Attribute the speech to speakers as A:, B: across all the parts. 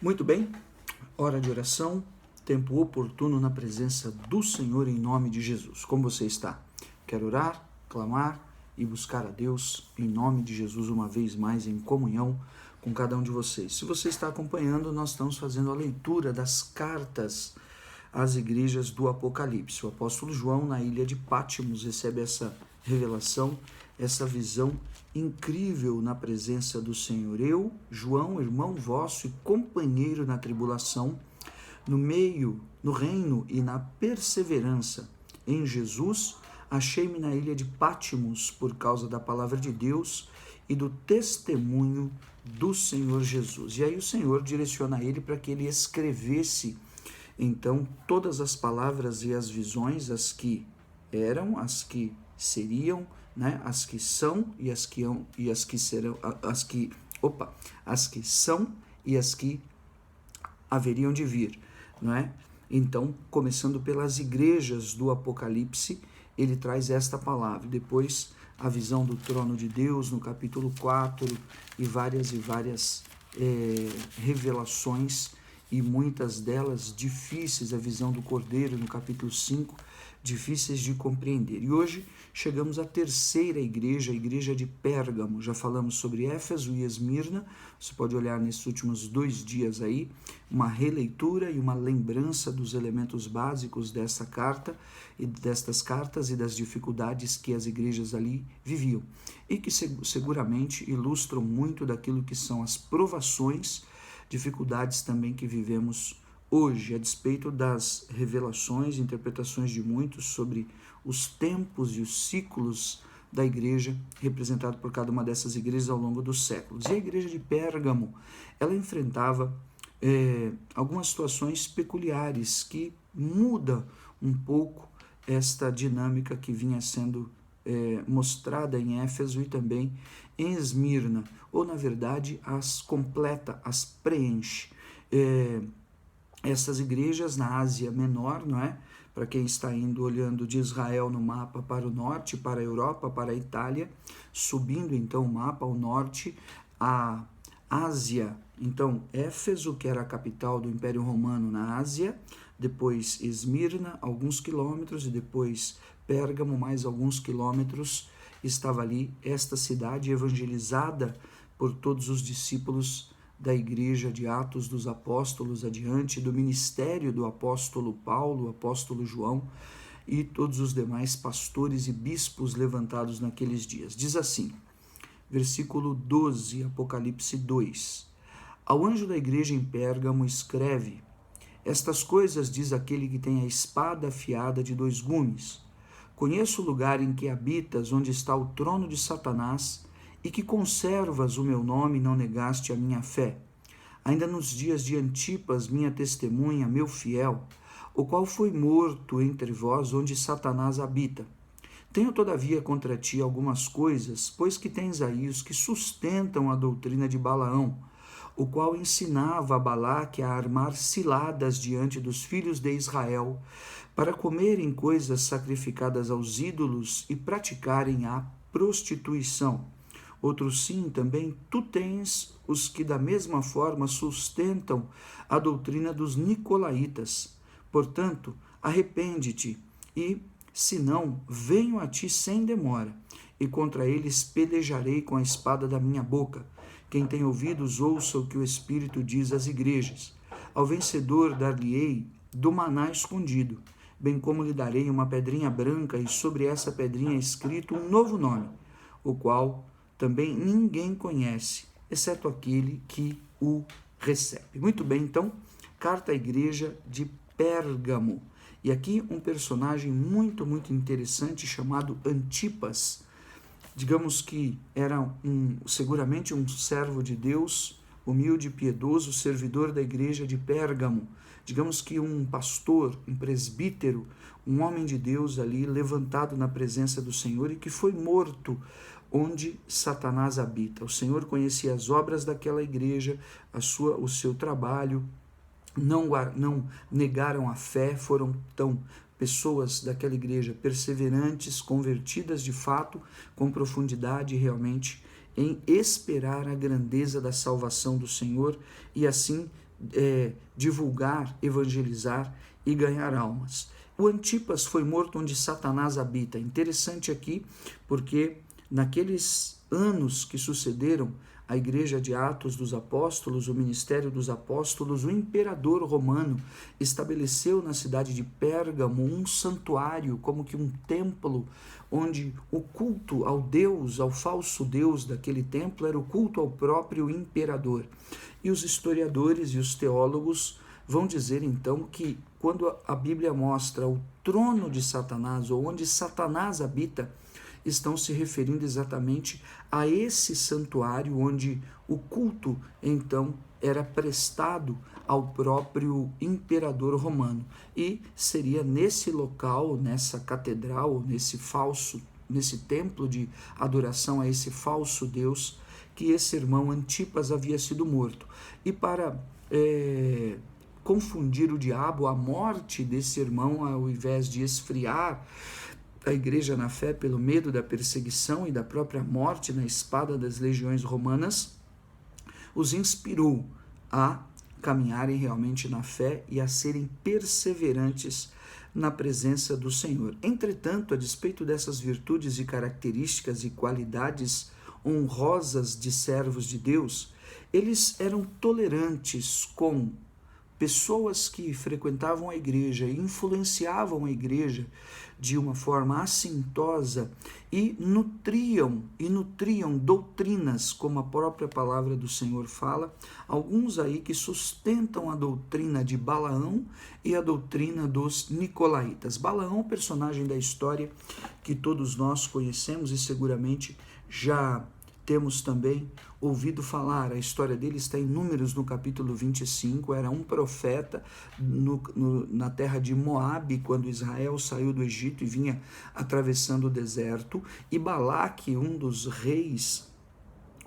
A: Muito bem, hora de oração, tempo oportuno na presença do Senhor em nome de Jesus. Como você está? Quero orar, clamar e buscar a Deus em nome de Jesus uma vez mais em comunhão com cada um de vocês. Se você está acompanhando, nós estamos fazendo a leitura das cartas às igrejas do Apocalipse. O apóstolo João, na ilha de Pátimos, recebe essa revelação, essa visão incrível na presença do Senhor. Eu, João, irmão vosso e companheiro na tribulação, no meio, no reino e na perseverança em Jesus, achei-me na ilha de Pátimos por causa da palavra de Deus e do testemunho do Senhor Jesus. E aí o Senhor direciona ele para que ele escrevesse então todas as palavras e as visões, as que eram, as que seriam, né, as que são e as que serão, as que são e as que haveriam de vir, não é? Então, começando pelas igrejas do Apocalipse, ele traz esta palavra. Depois, a visão do trono de Deus no capítulo 4 e várias revelações, e muitas delas difíceis, a visão do Cordeiro no capítulo 5, difíceis de compreender. E hoje chegamos à terceira igreja, a igreja de Pérgamo. Já falamos sobre Éfeso e Esmirna, você pode olhar nesses últimos 2 dias aí, uma releitura e uma lembrança dos elementos básicos dessa carta e destas cartas e das dificuldades que as igrejas ali viviam. E que seguramente ilustram muito daquilo que são as provações, dificuldades também que vivemos hoje, a despeito das revelações e interpretações de muitos sobre os tempos e os ciclos da igreja, representado por cada uma dessas igrejas ao longo dos séculos. E a igreja de Pérgamo, ela enfrentava algumas situações peculiares que muda um pouco esta dinâmica que vinha sendo mostrada em Éfeso e também em Esmirna, ou na verdade as completa, as preenche. Essas igrejas na Ásia Menor, não é? Para quem está indo olhando de Israel no mapa para o norte, para a Europa, para a Itália, subindo então o mapa ao norte, a Ásia, então Éfeso, que era a capital do Império Romano na Ásia, depois Esmirna, alguns quilômetros, e depois Pérgamo, mais alguns quilômetros, estava ali esta cidade evangelizada por todos os discípulos da igreja de Atos dos Apóstolos adiante, do ministério do apóstolo Paulo, apóstolo João e todos os demais pastores e bispos levantados naqueles dias. Diz assim, versículo 12, Apocalipse 2. Ao anjo da igreja em Pérgamo escreve: estas coisas diz aquele que tem a espada afiada de 2 gumes. Conheço o lugar em que habitas, onde está o trono de Satanás, e que conservas o meu nome e não negaste a minha fé. Ainda nos dias de Antipas, minha testemunha, meu fiel, o qual foi morto entre vós, onde Satanás habita. Tenho, todavia, contra ti algumas coisas, pois que tens aí os que sustentam a doutrina de Balaão, o qual ensinava a Balaque a armar ciladas diante dos filhos de Israel, para comerem coisas sacrificadas aos ídolos e praticarem a prostituição. Outros sim, também tu tens os que da mesma forma sustentam a doutrina dos nicolaítas. Portanto, arrepende-te e, se não, venho a ti sem demora, e contra eles pelejarei com a espada da minha boca. Quem tem ouvidos, ouça o que o Espírito diz às igrejas. Ao vencedor dar-lhe-ei do maná escondido, bem como lhe darei uma pedrinha branca, e sobre essa pedrinha escrito um novo nome, o qual também ninguém conhece, exceto aquele que o recebe. Muito bem, então, carta à igreja de Pérgamo. E aqui um personagem muito interessante chamado Antipas. Digamos que era seguramente um servo de Deus, humilde e piedoso, servidor da igreja de Pérgamo. Digamos que um pastor, um presbítero, um homem de Deus ali levantado na presença do Senhor e que foi morto onde Satanás habita. O Senhor conhecia as obras daquela igreja, o seu trabalho, não negaram a fé, foram tão pessoas daquela igreja perseverantes, convertidas de fato, com profundidade realmente, em esperar a grandeza da salvação do Senhor e assim divulgar, evangelizar e ganhar almas. O Antipas foi morto onde Satanás habita. Interessante aqui, porque naqueles anos que sucederam a igreja de Atos dos Apóstolos, o ministério dos apóstolos, o imperador romano estabeleceu na cidade de Pérgamo um santuário, como que um templo, onde o culto ao Deus, ao falso Deus daquele templo, era o culto ao próprio imperador. E os historiadores e os teólogos vão dizer então que quando a Bíblia mostra o trono de Satanás, ou onde Satanás habita, estão se referindo exatamente a esse santuário onde o culto então era prestado ao próprio imperador romano. E seria nesse local, nessa catedral, nesse templo de adoração a esse falso Deus, que esse irmão Antipas havia sido morto. E para confundir o diabo, a morte desse irmão, ao invés de esfriar a igreja na fé pelo medo da perseguição e da própria morte na espada das legiões romanas, os inspirou a caminharem realmente na fé e a serem perseverantes na presença do Senhor. Entretanto, a despeito dessas virtudes e características e qualidades honrosas de servos de Deus, eles eram tolerantes com pessoas que frequentavam a igreja e influenciavam a igreja de uma forma assintosa e nutriam doutrinas, como a própria palavra do Senhor fala, alguns aí que sustentam a doutrina de Balaão e a doutrina dos nicolaítas. Balaão, personagem da história que todos nós conhecemos e seguramente já temos também ouvido falar. A história dele está em Números, no capítulo 25. Era um profeta na terra de Moabe, quando Israel saiu do Egito e vinha atravessando o deserto. E Balaque, um dos reis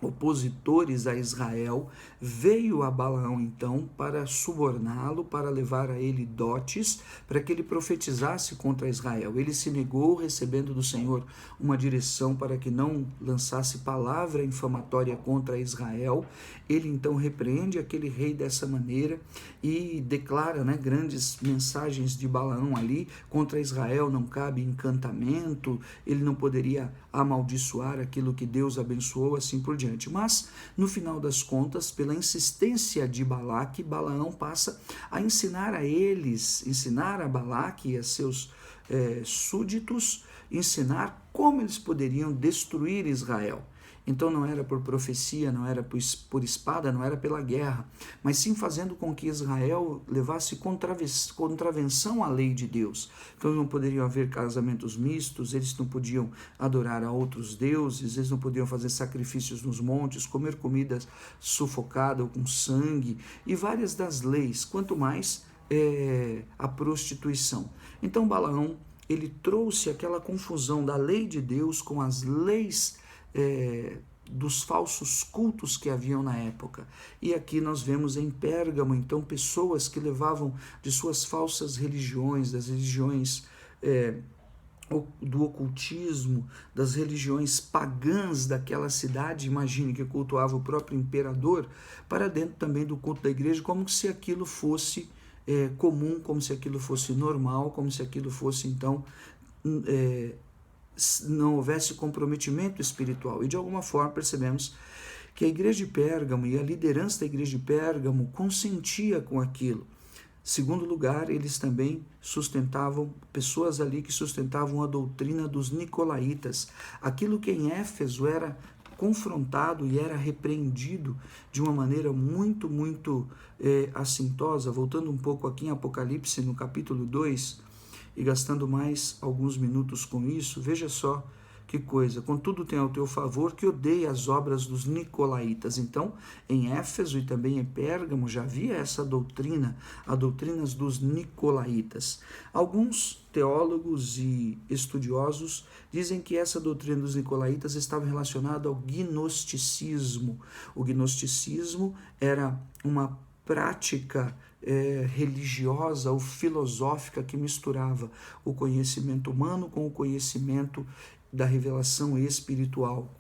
A: opositores a Israel, veio a Balaão então para suborná-lo, para levar a ele dotes, para que ele profetizasse contra Israel. Ele se negou, recebendo do Senhor uma direção para que não lançasse palavra infamatória contra Israel. Ele então repreende aquele rei dessa maneira e declara, grandes mensagens de Balaão ali. Contra Israel não cabe encantamento, ele não poderia amaldiçoar aquilo que Deus abençoou, assim por diante. Mas, no final das contas, pela insistência de Balaque, Balaão passa a ensinar a Balaque e a seus súditos, ensinar como eles poderiam destruir Israel. Então não era por profecia, não era por espada, não era pela guerra, mas sim fazendo com que Israel levasse contravenção à lei de Deus. Então não poderiam haver casamentos mistos, eles não podiam adorar a outros deuses, eles não podiam fazer sacrifícios nos montes, comer comida sufocada ou com sangue, e várias das leis, quanto mais a prostituição. Então Balaão, ele trouxe aquela confusão da lei de Deus com as leis dos falsos cultos que haviam na época. E aqui nós vemos em Pérgamo, então, pessoas que levavam de suas falsas religiões, das religiões do ocultismo, das religiões pagãs daquela cidade, imagine que cultuava o próprio imperador, para dentro também do culto da igreja, como se aquilo fosse comum, como se aquilo fosse normal, como se aquilo fosse, então, não houvesse comprometimento espiritual. E de alguma forma percebemos que a igreja de Pérgamo e a liderança da igreja de Pérgamo consentia com aquilo. Segundo lugar, eles também sustentavam, pessoas ali que sustentavam a doutrina dos nicolaítas. Aquilo que em Éfeso era confrontado e era repreendido de uma maneira muito, muito assintosa. Voltando um pouco aqui em Apocalipse, no capítulo 2, e gastando mais alguns minutos com isso, veja só que coisa. Contudo, tem ao teu favor que odeia as obras dos nicolaítas. Então, em Éfeso e também em Pérgamo já havia essa doutrina, a doutrina dos nicolaítas. Alguns teólogos e estudiosos dizem que essa doutrina dos nicolaítas estava relacionada ao gnosticismo. O gnosticismo era uma prática religiosa ou filosófica que misturava o conhecimento humano com o conhecimento da revelação espiritual,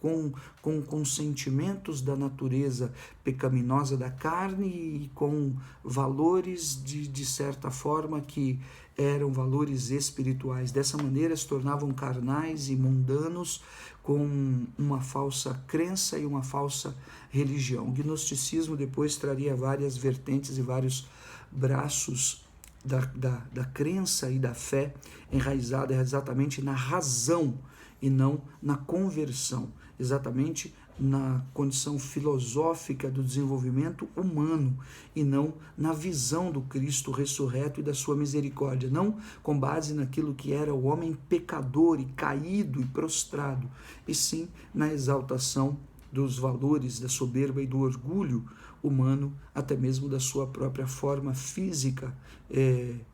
A: com sentimentos da natureza pecaminosa da carne e com valores de certa forma que eram valores espirituais. Dessa maneira se tornavam carnais e mundanos, com uma falsa crença e uma falsa religião. O gnosticismo depois traria várias vertentes e vários braços da crença e da fé enraizada exatamente na razão e não na conversão, exatamente na condição filosófica do desenvolvimento humano e não na visão do Cristo ressurreto e da sua misericórdia, não com base naquilo que era o homem pecador e caído e prostrado, e sim na exaltação dos valores da soberba e do orgulho humano, até mesmo da sua própria forma física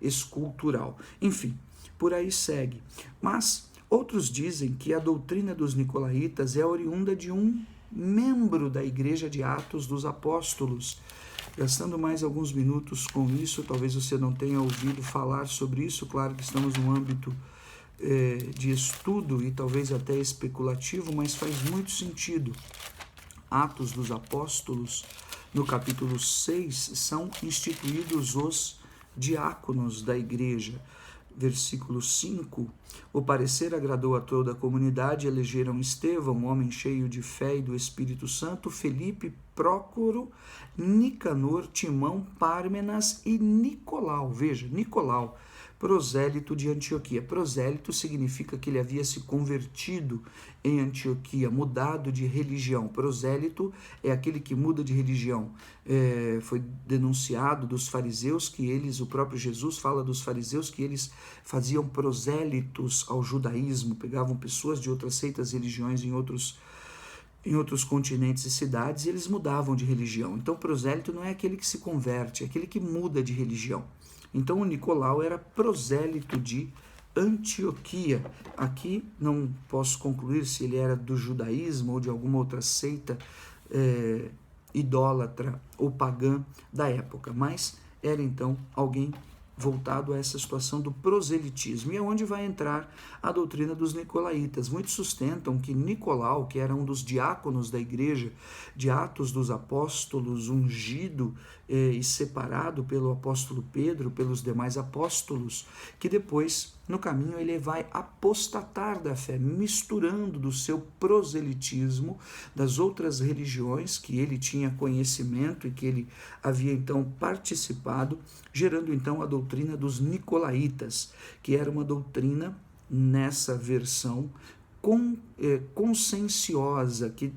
A: escultural. Enfim, por aí segue. Mas outros dizem que a doutrina dos nicolaítas é oriunda de um membro da Igreja de Atos dos Apóstolos. Gastando mais alguns minutos com isso, talvez você não tenha ouvido falar sobre isso, claro que estamos num âmbito de estudo e talvez até especulativo, mas faz muito sentido. Atos dos Apóstolos, no capítulo 6, são instituídos os diáconos da igreja. Versículo 5, o parecer agradou a toda a comunidade, elegeram Estevão, um homem cheio de fé e do Espírito Santo, Felipe, Prócoro, Nicanor, Timão, Pármenas e Nicolau. Veja, Nicolau, prosélito de Antioquia. Prosélito significa que ele havia se convertido em Antioquia, mudado de religião. Prosélito é aquele que muda de religião. Foi denunciado dos fariseus que eles, o próprio Jesus fala dos fariseus que eles faziam prosélitos ao judaísmo, pegavam pessoas de outras seitas e religiões em outros continentes e cidades e eles mudavam de religião. Então prosélito não é aquele que se converte, é aquele que muda de religião. Então o Nicolau era prosélito de Antioquia. Aqui não posso concluir se ele era do judaísmo ou de alguma outra seita idólatra ou pagã da época, mas era então alguém voltado a essa situação do proselitismo. E é onde vai entrar a doutrina dos nicolaítas. Muitos sustentam que Nicolau, que era um dos diáconos da igreja de Atos dos Apóstolos, ungido e separado pelo apóstolo Pedro, pelos demais apóstolos, que depois, no caminho, ele vai apostatar da fé, misturando do seu proselitismo das outras religiões que ele tinha conhecimento e que ele havia então participado, gerando então a doutrina dos nicolaítas, que era uma doutrina nessa versão conscienciosa, que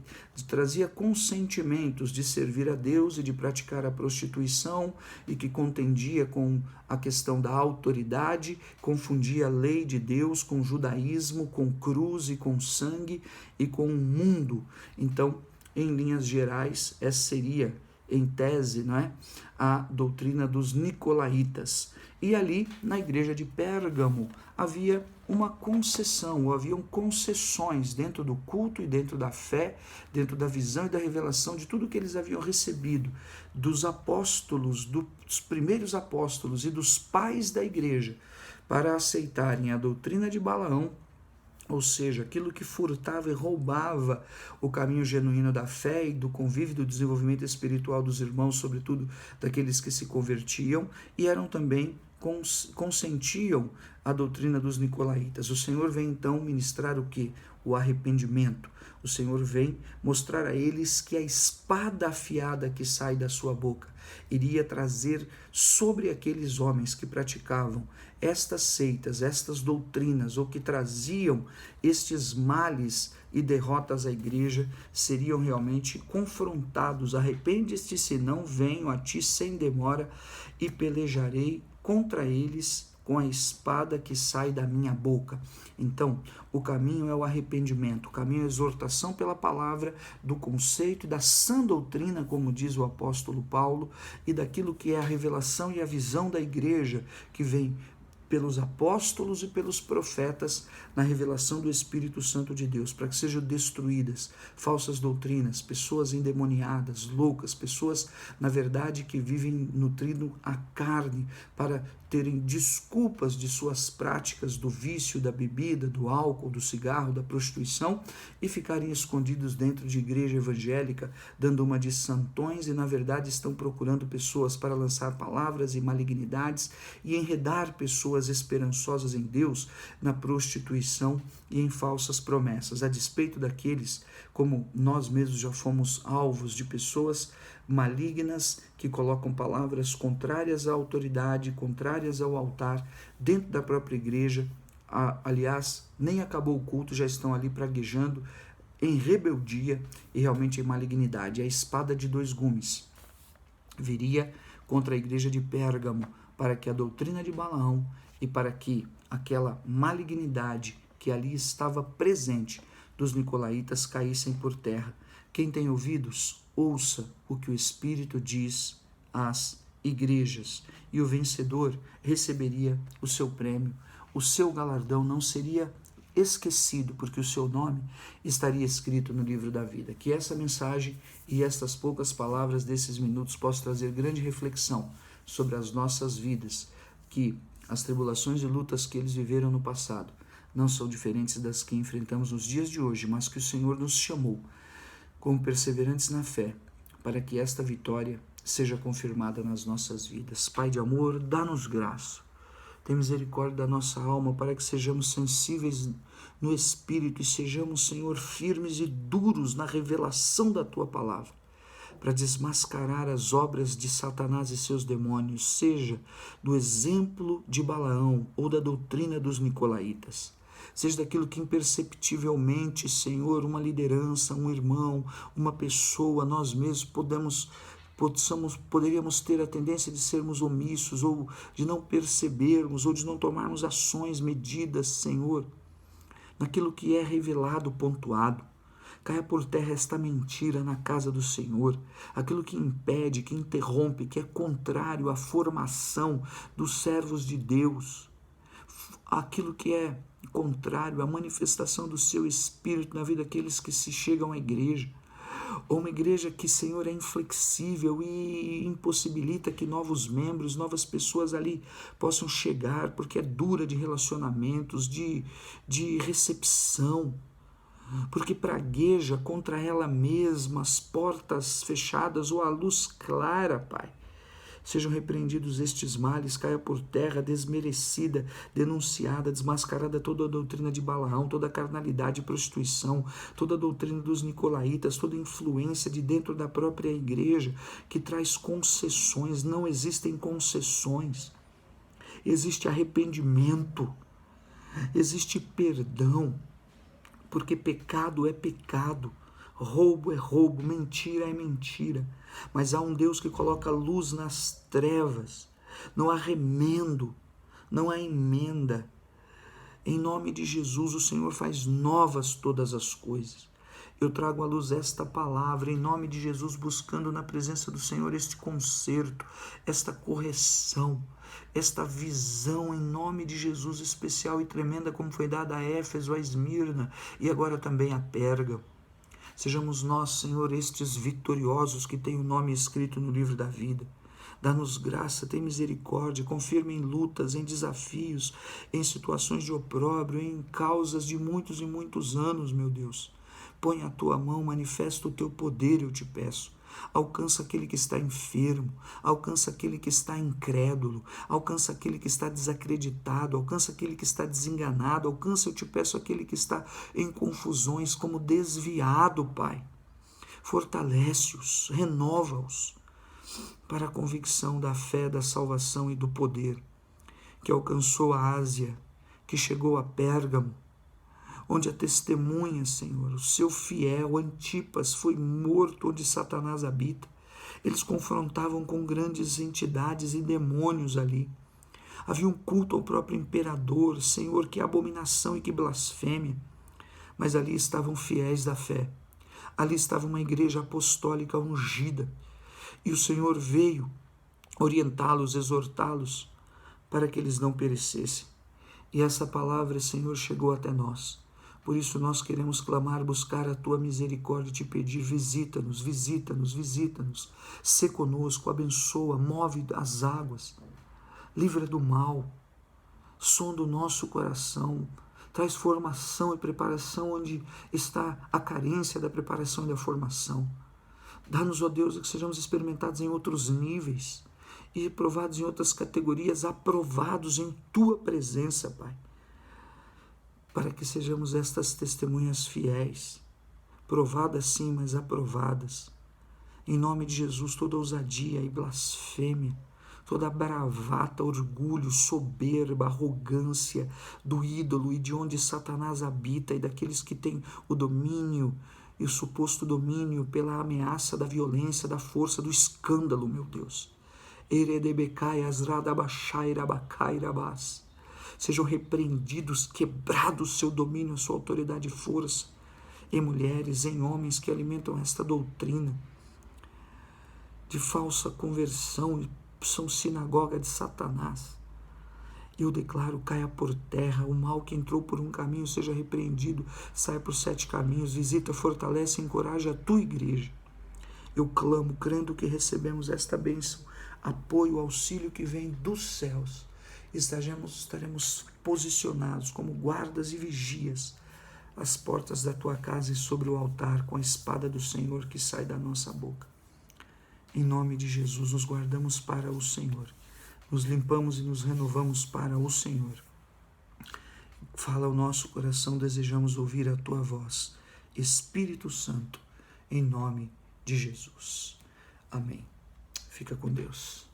A: trazia consentimentos de servir a Deus e de praticar a prostituição e que contendia com a questão da autoridade, confundia a lei de Deus com judaísmo, com cruz e com sangue e com o mundo. Então, em linhas gerais, essa seria, em tese, não é, a doutrina dos nicolaítas. E ali, na igreja de Pérgamo, havia uma concessão, ou haviam concessões dentro do culto e dentro da fé, dentro da visão e da revelação de tudo que eles haviam recebido dos apóstolos, dos primeiros apóstolos e dos pais da igreja, para aceitarem a doutrina de Balaão, ou seja, aquilo que furtava e roubava o caminho genuíno da fé e do convívio do desenvolvimento espiritual dos irmãos, sobretudo daqueles que se convertiam, e eram também consentiam a doutrina dos nicolaítas. O Senhor vem então ministrar o quê? O arrependimento. O Senhor vem mostrar a eles que a espada afiada que sai da sua boca iria trazer sobre aqueles homens que praticavam estas seitas, estas doutrinas, ou que traziam estes males e derrotas à igreja, seriam realmente confrontados. Arrepende-te, senão venho a ti sem demora e pelejarei contra eles com a espada que sai da minha boca. Então, o caminho é o arrependimento, o caminho é a exortação pela palavra, do conceito e da sã doutrina, como diz o apóstolo Paulo, e daquilo que é a revelação e a visão da igreja, que vem pelos apóstolos e pelos profetas na revelação do Espírito Santo de Deus, para que sejam destruídas falsas doutrinas, pessoas endemoniadas, loucas, pessoas, na verdade, que vivem nutrindo a carne para terem desculpas de suas práticas do vício, da bebida, do álcool, do cigarro, da prostituição e ficarem escondidos dentro de igreja evangélica, dando uma de santões e, na verdade, estão procurando pessoas para lançar palavras e malignidades e enredar pessoas esperançosas em Deus na prostituição e em falsas promessas, a despeito daqueles, como nós mesmos já fomos alvos de pessoas malignas que colocam palavras contrárias à autoridade, contrárias ao altar, dentro da própria igreja. Aliás, nem acabou o culto, já estão ali praguejando em rebeldia e realmente em malignidade. A espada de dois gumes viria contra a igreja de Pérgamo, para que a doutrina de Balaão e para que aquela malignidade que ali estava presente dos nicolaítas caíssem por terra. Quem tem ouvidos, ouça o que o Espírito diz às igrejas. E o vencedor receberia o seu prêmio. O seu galardão não seria esquecido, porque o seu nome estaria escrito no livro da vida. Que essa mensagem e estas poucas palavras desses minutos possam trazer grande reflexão sobre as nossas vidas, que as tribulações e lutas que eles viveram no passado não são diferentes das que enfrentamos nos dias de hoje, mas que o Senhor nos chamou como perseverantes na fé, para que esta vitória seja confirmada nas nossas vidas. Pai de amor, dá-nos graça. Tem misericórdia da nossa alma, para que sejamos sensíveis no Espírito e sejamos, Senhor, firmes e duros na revelação da Tua palavra, para desmascarar as obras de Satanás e seus demônios, seja do exemplo de Balaão ou da doutrina dos nicolaítas, seja daquilo que imperceptivelmente, Senhor, uma liderança, um irmão, uma pessoa, nós mesmos poderíamos ter a tendência de sermos omissos, ou de não percebermos, ou de não tomarmos ações medidas, Senhor, naquilo que é revelado, pontuado. Caia por terra esta mentira na casa do Senhor, aquilo que impede, que interrompe, que é contrário à formação dos servos de Deus, aquilo que é contrário à manifestação do seu Espírito na vida daqueles que se chegam à igreja, ou uma igreja que, Senhor, é inflexível e impossibilita que novos membros, novas pessoas ali possam chegar, porque é dura de relacionamentos, de recepção, porque pragueja contra ela mesma, as portas fechadas ou a luz clara, Pai. Sejam repreendidos estes males, caia por terra, desmerecida, denunciada, desmascarada toda a doutrina de Balaão, toda a carnalidade e prostituição, toda a doutrina dos nicolaítas, toda a influência de dentro da própria igreja que traz concessões. Não existem concessões, existe arrependimento, existe perdão, porque pecado é pecado, roubo é roubo, mentira é mentira. Mas há um Deus que coloca luz nas trevas, não há remendo, não há emenda. Em nome de Jesus, o Senhor faz novas todas as coisas. Eu trago à luz esta palavra, em nome de Jesus, buscando na presença do Senhor este conserto, esta correção, esta visão, em nome de Jesus, especial e tremenda, como foi dada a Éfeso, a Esmirna e agora também a Pérgamo. Sejamos nós, Senhor, estes vitoriosos que têm o nome escrito no livro da vida. Dá-nos graça, tem misericórdia, confirma em lutas, em desafios, em situações de opróbrio, em causas de muitos e muitos anos, meu Deus. Põe a tua mão, manifesta o teu poder, eu te peço. Alcança aquele que está enfermo, alcança aquele que está incrédulo, alcança aquele que está desacreditado, alcança aquele que está desenganado, alcança, eu te peço, aquele que está em confusões, como desviado, Pai. Fortalece-os, renova-os para a convicção da fé, da salvação e do poder que alcançou a Ásia, que chegou a Pérgamo, onde a testemunha, Senhor, o seu fiel Antipas foi morto onde Satanás habita. Eles confrontavam com grandes entidades e demônios ali. Havia um culto ao próprio imperador, Senhor, que abominação e que blasfêmia. Mas ali estavam fiéis da fé. Ali estava uma igreja apostólica ungida. E o Senhor veio orientá-los, exortá-los, para que eles não perecessem. E essa palavra, Senhor, chegou até nós. Por isso nós queremos clamar, buscar a Tua misericórdia e Te pedir, visita-nos, visita-nos, visita-nos. Sê conosco, abençoa, move as águas, livra do mal, sonda o nosso coração, traz formação e preparação onde está a carência da preparação e da formação. Dá-nos, ó Deus, que sejamos experimentados em outros níveis e provados em outras categorias, aprovados em Tua presença, Pai, para que sejamos estas testemunhas fiéis, provadas sim, mas aprovadas. Em nome de Jesus, toda ousadia e blasfêmia, toda bravata, orgulho, soberba, arrogância do ídolo e de onde Satanás habita e daqueles que têm o domínio e o suposto domínio pela ameaça da violência, da força, do escândalo, meu Deus. Sejam repreendidos, quebrados seu domínio, a sua autoridade e força, em mulheres, em homens que alimentam esta doutrina de falsa conversão e são sinagoga de Satanás. Eu declaro, caia por terra, o mal que entrou por um caminho seja repreendido, saia por 7 caminhos, visita, fortalece e encoraja a tua igreja. Eu clamo, crendo que recebemos esta bênção, apoio, auxílio que vem dos céus. Estaremos posicionados como guardas e vigias às portas da tua casa e sobre o altar com a espada do Senhor que sai da nossa boca. Em nome de Jesus, nos guardamos para o Senhor. Nos limpamos e nos renovamos para o Senhor. Fala o nosso coração, desejamos ouvir a tua voz. Espírito Santo, em nome de Jesus. Amém. Fica com Deus.